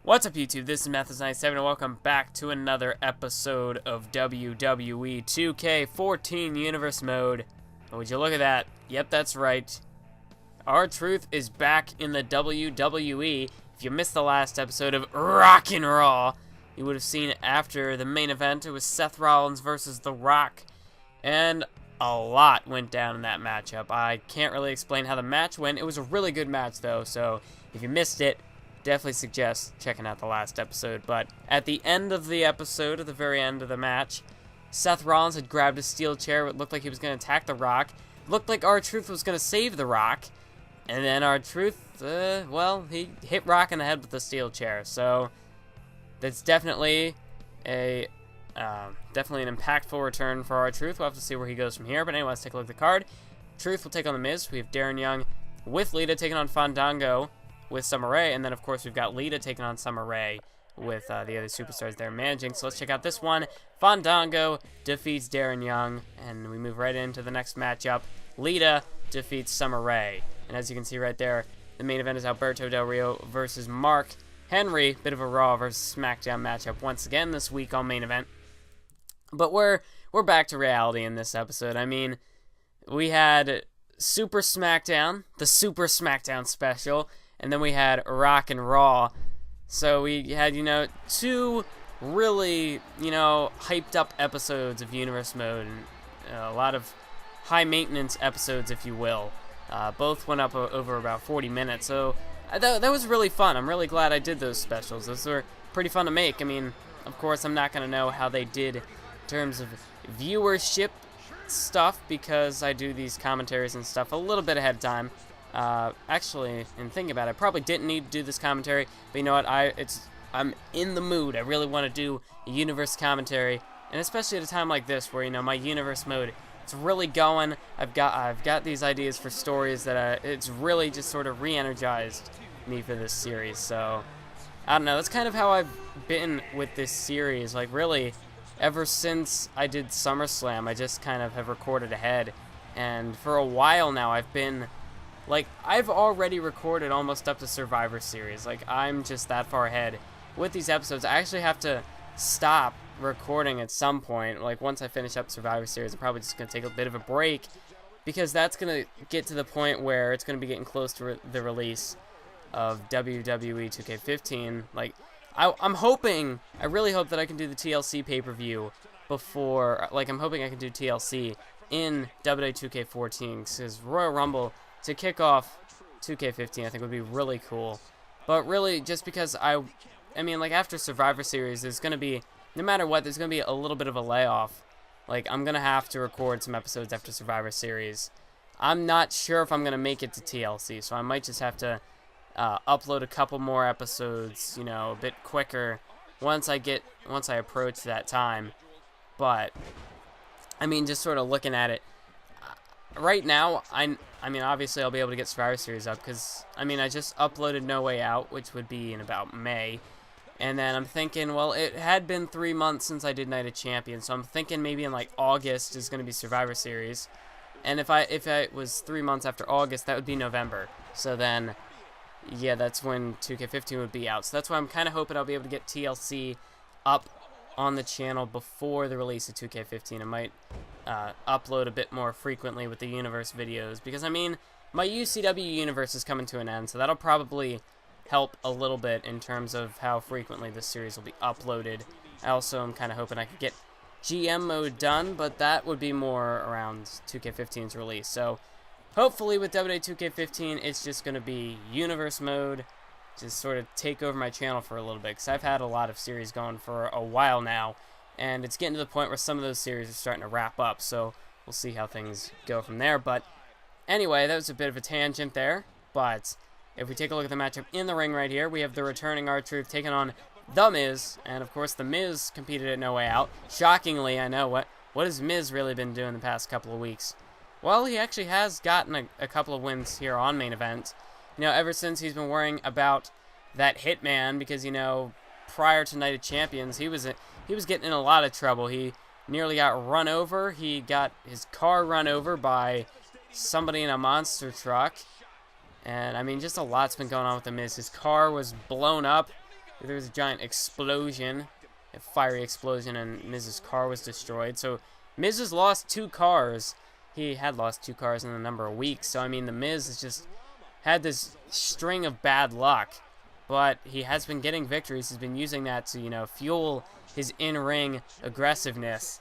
What's up, YouTube? This is Mathis97 and welcome back to another episode of WWE 2K14 Universe Mode. Oh, would you look at that? Yep, that's right. R-Truth is back in the WWE. If you missed the last episode of Rockin' Raw, you would have seen after the main event, it was Seth Rollins versus The Rock. And a lot went down in that matchup. I can't really explain how the match went. It was a really good match, though, so if you missed it, definitely suggest checking out the last episode. But at the end of the episode, at the very end of the match, Seth Rollins had grabbed a steel chair. It looked like he was going to attack The Rock. It looked like R-Truth was going to save The Rock. And then R-Truth, well, he hit Rock in the head with the steel chair. So that's definitely an impactful return for R-Truth. We'll have to see where he goes from here. But anyway, let's take a look at the card. Truth will take on The Miz. We have Darren Young with Lita taking on Fandango with Summer Rae, and then of course we've got Lita taking on Summer Rae with the other superstars they're managing. So let's check out this one. Fandango defeats Darren Young, and we move right into the next matchup. Lita defeats Summer Rae, and as you can see right there, the main event is Alberto Del Rio versus Mark Henry. Bit of a Raw versus SmackDown matchup once again this week on main event. But we're back to reality in this episode. I mean, we had Super SmackDown, the Super SmackDown special, and then we had Rockin' Raw. So we had, two really, hyped up episodes of Universe Mode, and a lot of high maintenance episodes, if you will. Both went up over about 40 minutes, so that was really fun. I'm really glad I did those specials. Those were pretty fun to make. I mean, of course, I'm not going to know how they did in terms of viewership stuff, because I do these commentaries and stuff a little bit ahead of time. Actually, in thinking about it, I probably didn't need to do this commentary, but you know what, I'm in the mood. I really want to do a universe commentary, and especially at a time like this where, my universe mode, it's really going. I've got these ideas for stories that it's really just sort of re-energized me for this series. So I don't know, that's kind of how I've been with this series. Like, really, ever since I did SummerSlam, I just kind of have recorded ahead, and for a while now I've already recorded almost up to Survivor Series. Like, I'm just that far ahead with these episodes. I actually have to stop recording at some point. Like, once I finish up Survivor Series, I'm probably just going to take a bit of a break, because that's going to get to the point where it's going to be getting close to the release of WWE 2K15. Like, I really hope that I can do the TLC pay-per-view before, I'm hoping I can do TLC in WWE 2K14, because Royal Rumble to kick off 2K15, I think, would be really cool. But really, just because I mean, after Survivor Series, there's going to be, no matter what, there's going to be a little bit of a layoff. Like, I'm going to have to record some episodes after Survivor Series. I'm not sure if I'm going to make it to TLC, so I might just have to upload a couple more episodes, a bit quicker once I approach that time. But, I mean, just sort of looking at it, right now, I mean, obviously I'll be able to get Survivor Series up, because, I mean, I just uploaded No Way Out, which would be in about May, and then I'm thinking, well, it had been 3 months since I did Night of Champions, so I'm thinking maybe in, August is going to be Survivor Series, and if it was 3 months after August, that would be November, so then, yeah, that's when 2K15 would be out, so that's why I'm kind of hoping I'll be able to get TLC up on the channel before the release of 2K15. I might upload a bit more frequently with the universe videos, because I mean, my UCW universe is coming to an end, so that'll probably help a little bit in terms of how frequently this series will be uploaded. I also am kind of hoping I could get GM mode done, but that would be more around 2K15's release. So hopefully with WWE 2K15, it's just going to be universe mode, just sort of take over my channel for a little bit, because I've had a lot of series going for a while now, and it's getting to the point where some of those series are starting to wrap up, so we'll see how things go from there. But anyway, that was a bit of a tangent there, but if we take a look at the matchup in the ring right here, we have the returning R-Truth taking on The Miz, and of course The Miz competed at No Way Out. Shockingly, I know, what has Miz really been doing the past couple of weeks? Well, he actually has gotten a couple of wins here on main event. Ever since he's been worrying about that Hitman, because, prior to Night of Champions, he was getting in a lot of trouble. He nearly got run over. He got his car run over by somebody in a monster truck. And, I mean, just a lot's been going on with The Miz. His car was blown up there was a giant explosion, a fiery explosion, and Miz's car was destroyed. So Miz has lost 2 cars. He had lost 2 cars in a number of weeks. So, I mean, the Miz has just had this string of bad luck. But he has been getting victories. He's been using that to, you know, fuel his in-ring aggressiveness.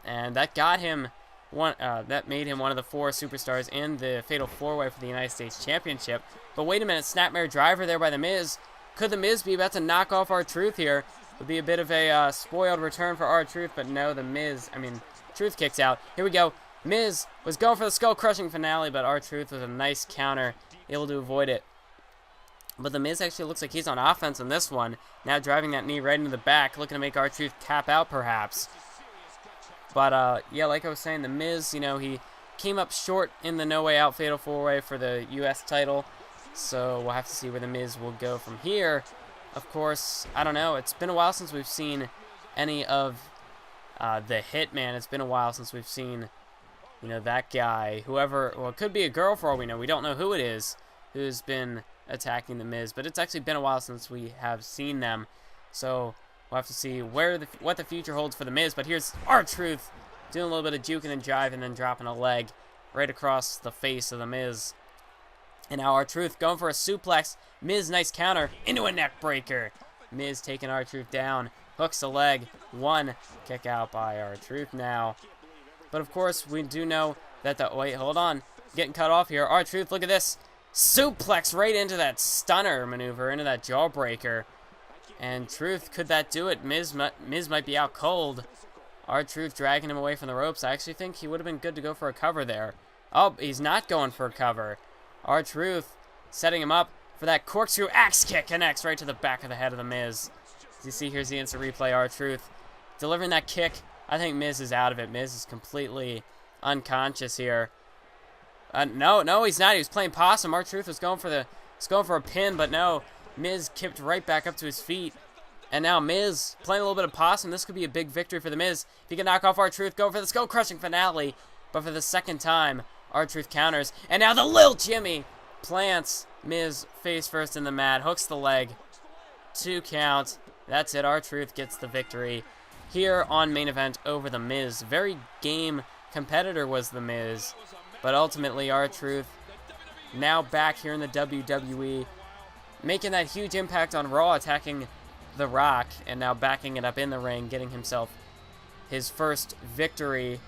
And that got him that made him one of the 4 superstars in the Fatal 4-Way for the United States Championship. But wait a minute, Snapmare Driver there by The Miz. Could The Miz be about to knock off R-Truth here? Would be a bit of a spoiled return for R-Truth, but no, Truth kicks out. Here we go. Miz was going for the skull-crushing finale, but R-Truth with a nice counter, able to avoid it. But The Miz actually looks like he's on offense in this one. Now driving that knee right into the back, looking to make R-Truth tap out perhaps. But, yeah, like I was saying, The Miz, you know, he came up short in the No Way Out Fatal 4-Way for the U.S. title. So we'll have to see where The Miz will go from here. Of course, I don't know. It's been a while since we've seen any of the Hitman. It's been a while since we've seen, you know, that guy. Whoever, well, it could be a girl for all we know. We don't know who it is who's been attacking The Miz. But it's actually been a while since we have seen them. So we'll have to see what the future holds for The Miz. But here's R-Truth doing a little bit of juking and jiving and then dropping a leg right across the face of The Miz. And now R-Truth going for a suplex. Miz, nice counter into a neck breaker. Miz taking R-Truth down. Hooks the leg. 1 kick out by R-Truth now. But of course, we do know that wait, hold on. Getting cut off here. R-Truth, look at this. Suplex right into that stunner maneuver, into that jawbreaker. And Truth, could that do it? Miz might be out cold. R-Truth dragging him away from the ropes. I actually think he would have been good to go for a cover there. Oh, he's not going for a cover. R-Truth setting him up for that corkscrew axe kick. Connects right to the back of the head of The Miz. As you see, here's the instant replay. R-Truth delivering that kick. I think Miz is out of it. Miz is completely unconscious here. No, he's not. He was playing possum. R-Truth was going for a pin, but no. Miz kicked right back up to his feet. And now Miz playing a little bit of possum. This could be a big victory for The Miz. If he can knock off R-Truth, go for the skull-crushing finale. But for the second time, R-Truth counters. And now the Lil Jimmy plants Miz face first in the mat. Hooks the leg. 2 count. That's it. R-Truth gets the victory here on Main Event over The Miz. Very game competitor was The Miz. But ultimately, R-Truth now back here in the WWE, making that huge impact on Raw, attacking The Rock, and now backing it up in the ring, getting himself his first victory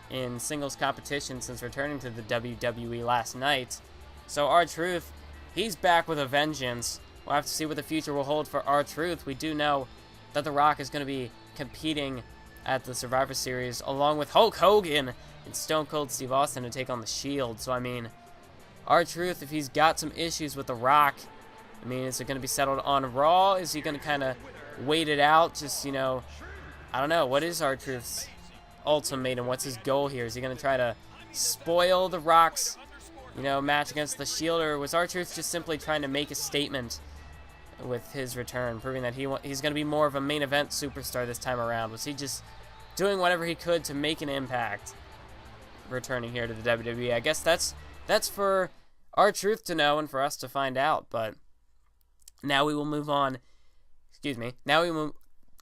in singles competition since returning to the WWE last night. So R-Truth, he's back with a vengeance. We'll have to see what the future will hold for R-Truth. We do know that The Rock is going to be competing at the Survivor Series along with Hulk Hogan and Stone Cold Steve Austin to take on The Shield. So, I mean, R-Truth, if he's got some issues with The Rock, I mean, is it going to be settled on Raw? Is he going to kind of wait it out? Just, you know, I don't know. What is R-Truth's ultimatum? What's his goal here? Is he going to try to spoil The Rock's, you know, match against The Shield? Or was R-Truth just simply trying to make a statement with his return, proving that he's going to be more of a main event superstar this time around? Was he just doing whatever he could to make an impact returning here to the WWE? I guess that's for R-Truth to know and for us to find out. But now we will move on. Excuse me. Now we move.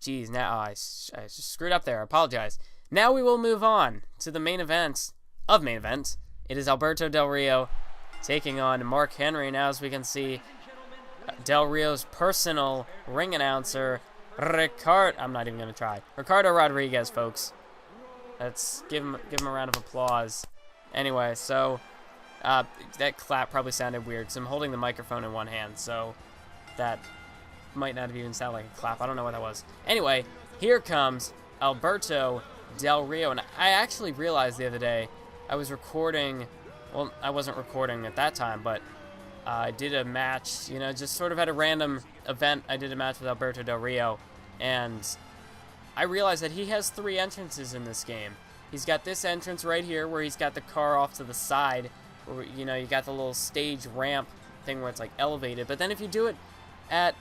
Jeez, now I just screwed up there. I apologize. Now we will move on to the main event of Main Event. It is Alberto Del Rio taking on Mark Henry. Now, as we can see, Del Rio's personal ring announcer, I'm not even going to try. Ricardo Rodriguez, folks. Let's give him a round of applause. Anyway, so that clap probably sounded weird because I'm holding the microphone in one hand, so that might not have even sounded like a clap. I don't know what that was. Anyway, here comes Alberto Del Rio. And I actually realized the other day I was recording. Well, I wasn't recording at that time, but I did a match, you know, just sort of at a random event. I did a match with Alberto Del Rio, and I realized that he has 3 entrances in this game. He's got this entrance right here where he's got the car off to the side, where, you know, you got the little stage ramp thing where it's like elevated. But then if you do it at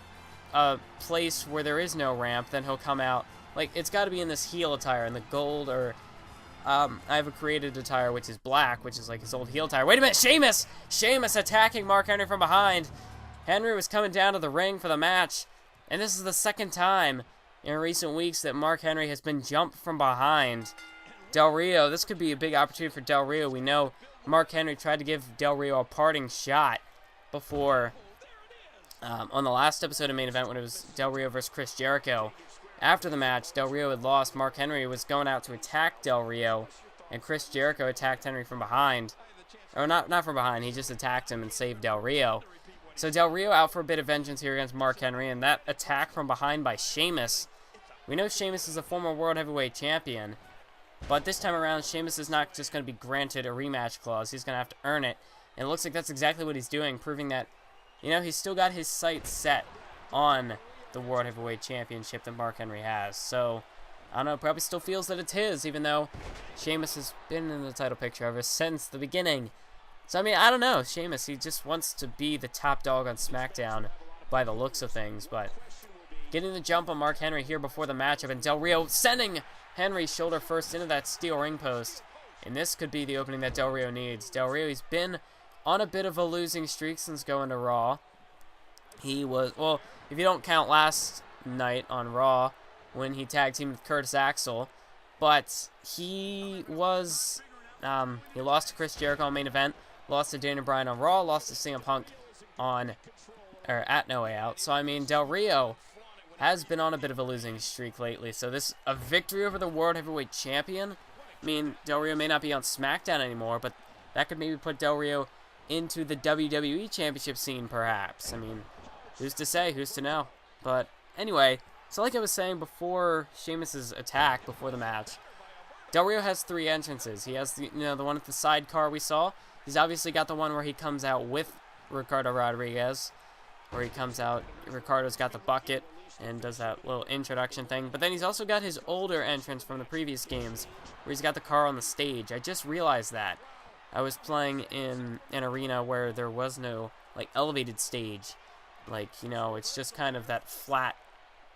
a place where there is no ramp, then he'll come out, like, it's got to be in this heel attire, in the gold, or I have a created attire which is black, which is like his old heel attire. Wait a minute, Sheamus attacking Mark Henry from behind. Henry was coming down to the ring for the match, And this is the second time in recent weeks that Mark Henry has been jumped from behind. Del Rio, this could be a big opportunity for Del Rio. We know Mark Henry tried to give Del Rio a parting shot before on the last episode of Main Event when it was Del Rio versus Chris Jericho. After the match, Del Rio had lost. Mark Henry was going out to attack Del Rio, and Chris Jericho attacked Henry from behind. Or not from behind, he just attacked him and saved Del Rio. So Del Rio out for a bit of vengeance here against Mark Henry, and that attack from behind by Sheamus. We know Sheamus is a former World Heavyweight Champion, but this time around, Sheamus is not just going to be granted a rematch clause. He's going to have to earn it, and it looks like that's exactly what he's doing, proving that, you know, he's still got his sights set on the World Heavyweight Championship that Mark Henry has. So, I don't know, probably still feels that it's his, even though Sheamus has been in the title picture ever since the beginning. So, I mean, I don't know. Sheamus, he just wants to be the top dog on SmackDown by the looks of things. But getting the jump on Mark Henry here before the matchup, and Del Rio sending Henry's shoulder first into that steel ring post. And this could be the opening that Del Rio needs. Del Rio, he's been on a bit of a losing streak since going to Raw. He was, well, if you don't count last night on Raw when he tag teamed with Curtis Axel, but he was, he lost to Chris Jericho on Main Event, lost to Daniel Bryan on Raw, lost to CM Punk at No Way Out. So, I mean, Del Rio has been on a bit of a losing streak lately. So a victory over the World Heavyweight Champion, I mean, Del Rio may not be on SmackDown anymore, but that could maybe put Del Rio into the WWE Championship scene, perhaps. I mean, who's to say? Who's to know? But anyway, so like I was saying before Sheamus's attack, before the match, Del Rio has 3 entrances. He has the one at the sidecar we saw. He's obviously got the one where he comes out with Ricardo Rodriguez, where he comes out, Ricardo's got the bucket and does that little introduction thing. But then he's also got his older entrance from the previous games, where he's got the car on the stage. I just realized that. I was playing in an arena where there was no, like, elevated stage. Like, you know, it's just kind of that flat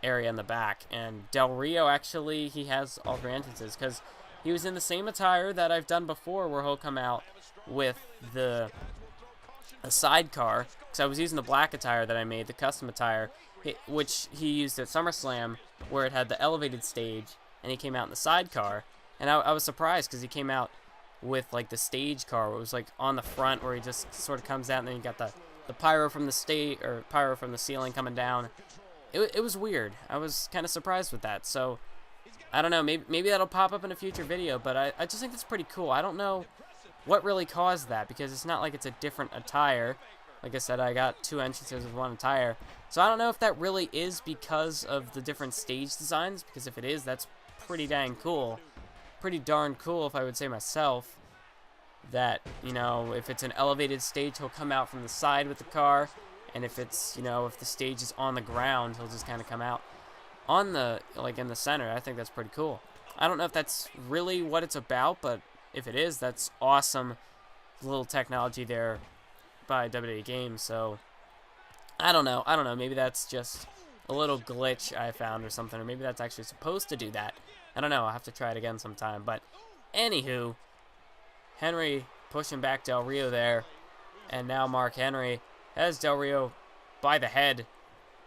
area in the back. And Del Rio, actually, he has all 3 entrances, because he was in the same attire that I've done before, where he'll come out with a sidecar, because I was using the black attire that I made, the custom attire, which he used at SummerSlam, where it had the elevated stage, and he came out in the sidecar. And I was surprised, because he came out with, like, the stage car, where it was, like, on the front, where he just sort of comes out, and then you got the pyro from the stage, or pyro from the ceiling coming down. It was weird. I was kind of surprised with that. So, I don't know, maybe that'll pop up in a future video, but I just think that's pretty cool. I don't know what really caused that, because it's not like it's a different attire. Like I said, I got 2 entrances with 1 attire. So I don't know if that really is because of the different stage designs, because if it is, that's pretty dang cool. Pretty darn cool, if I would say myself, that, you know, if it's an elevated stage, he'll come out from the side with the car, and if it's, you know, if the stage is on the ground, he'll just kind of come out on the, like, in the center. I think that's pretty cool. I don't know if that's really what it's about, but if it is, that's awesome little technology there by WWE Games. So I don't know, maybe that's just a little glitch I found or something, or maybe that's actually supposed to do that. I don't know, I'll have to try it again sometime. But anywho, Henry pushing back Del Rio there, and now Mark Henry has Del Rio by the head.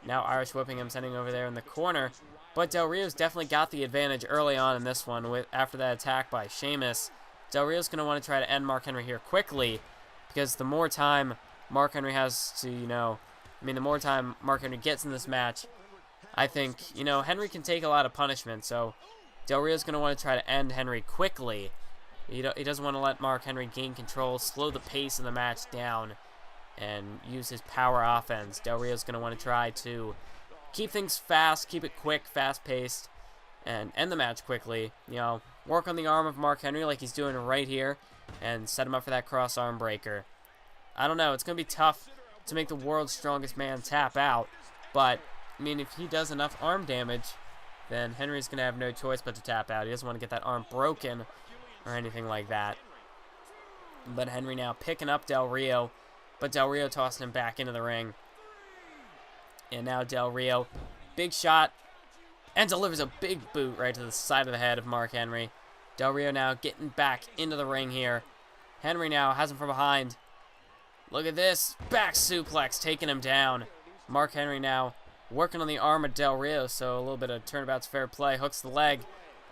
Now Irish whipping him, sending over there in the corner. But Del Rio's definitely got the advantage early on in this one after that attack by Sheamus. Del Rio's going to want to try to end Mark Henry here quickly, because the more time Mark Henry has to, you know, I mean, the more time Mark Henry gets in this match, I think, you know, Henry can take a lot of punishment. So Del Rio's going to want to try to end Henry quickly. He doesn't want to let Mark Henry gain control, slow the pace of the match down, and use his power offense. Del Rio's going to want to try to keep things fast, keep it quick, fast-paced, and end the match quickly. You know, work on the arm of Mark Henry like he's doing right here, and set him up for that cross arm breaker. I don't know, it's going to be tough to make the world's strongest man tap out, but, I mean, if he does enough arm damage, then Henry's going to have no choice but to tap out. He doesn't want to get that arm broken or anything like that. But Henry now picking up Del Rio, but Del Rio tossing him back into the ring. And now Del Rio, big shot, and delivers a big boot right to the side of the head of Mark Henry. Del Rio now getting back into the ring here. Henry now has him from behind. Look at this, back suplex taking him down. Mark Henry now working on the arm of Del Rio, so a little bit of turnabout's fair play. Hooks the leg.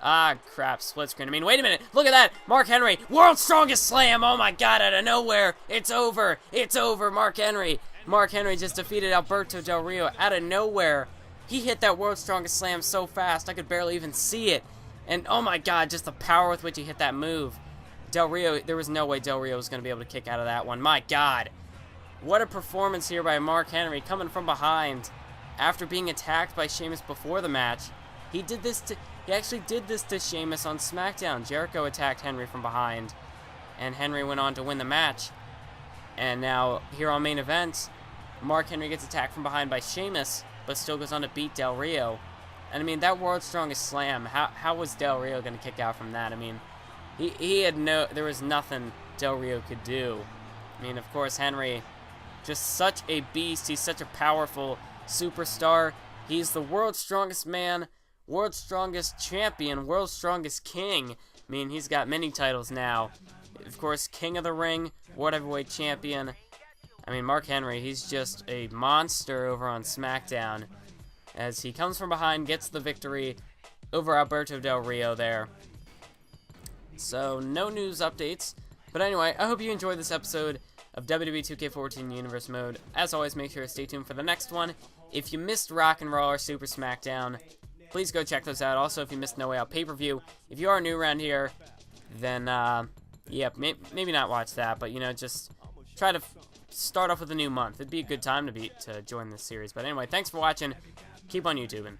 Ah, crap, split screen. I mean, wait a minute. Look at that. Mark Henry, world's strongest slam. Oh, my God, out of nowhere. It's over. It's over, Mark Henry. Mark Henry just defeated Alberto Del Rio out of nowhere. He hit that world's strongest slam so fast, I could barely even see it. And, oh, my God, just the power with which he hit that move. Del Rio, there was no way Del Rio was going to be able to kick out of that one. My God. What a performance here by Mark Henry, coming from behind after being attacked by Sheamus before the match. He actually did this to Sheamus on SmackDown. Jericho attacked Henry from behind, and Henry went on to win the match. And now, here on Main Event, Mark Henry gets attacked from behind by Sheamus, but still goes on to beat Del Rio. And I mean, that world's strongest slam, how was Del Rio going to kick out from that? I mean, there was nothing Del Rio could do. I mean, of course, Henry, just such a beast. He's such a powerful superstar. He's the world's strongest man, world's strongest champion, world's strongest king. I mean, he's got many titles now. Of course, King of the Ring, World Heavyweight Champion. I mean, Mark Henry, he's just a monster over on SmackDown. As he comes from behind, gets the victory over Alberto Del Rio there. So, no news updates. But anyway, I hope you enjoyed this episode of WWE 2K14 Universe Mode. As always, make sure to stay tuned for the next one. If you missed Rock and Roll or Super SmackDown, please go check those out. Also, if you missed No Way Out pay-per-view, if you are new around here, then, yeah, maybe not watch that, but, you know, just try to start off with a new month. It'd be a good time to join this series. But anyway, thanks for watching. Keep on YouTubing.